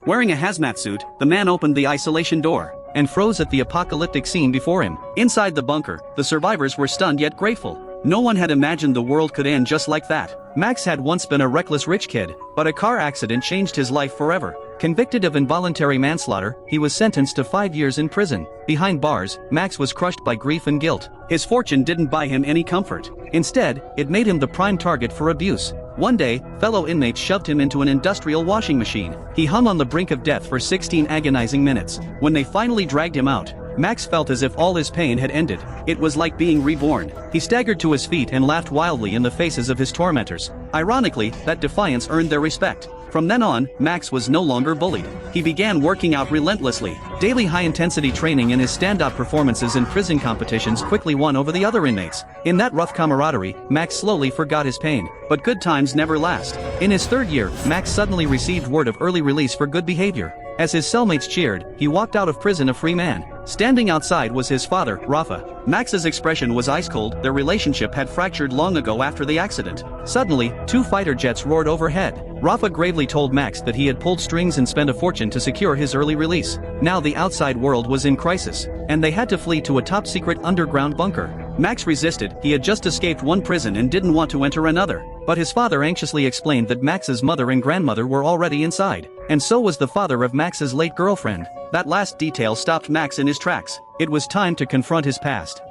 Wearing a hazmat suit, the man opened the isolation door and froze at the apocalyptic scene before him. Inside the bunker, the survivors were stunned yet grateful. No one had imagined the world could end just like that. Max had once been a reckless rich kid, but a car accident changed his life forever. Convicted of involuntary manslaughter, he was sentenced to 5 years in prison. Behind bars, Max was crushed by grief and guilt. His fortune didn't buy him any comfort. Instead, it made him the prime target for abuse. One day, fellow inmates shoved him into an industrial washing machine. He hung on the brink of death for 16 agonizing minutes. When they finally dragged him out, Max felt as if all his pain had ended. It was like being reborn. He staggered to his feet and laughed wildly in the faces of his tormentors. Ironically, that defiance earned their respect. From then on, Max was no longer bullied. He began working out relentlessly. Daily high-intensity training and his stand-up performances in prison competitions quickly won over the other inmates. In that rough camaraderie, Max slowly forgot his pain. But good times never last. In his 3rd year, Max suddenly received word of early release for good behavior. As his cellmates cheered, he walked out of prison a free man. Standing outside was his father, Rafa. Max's expression was ice cold. Their relationship had fractured long ago after the accident. Suddenly, 2 fighter jets roared overhead. Rafa gravely told Max that he had pulled strings and spent a fortune to secure his early release. Now the outside world was in crisis, and they had to flee to a top-secret underground bunker. Max resisted. He had just escaped one prison and didn't want to enter another. But his father anxiously explained that Max's mother and grandmother were already inside, and so was the father of Max's late girlfriend. That last detail stopped Max in his tracks. It was time to confront his past.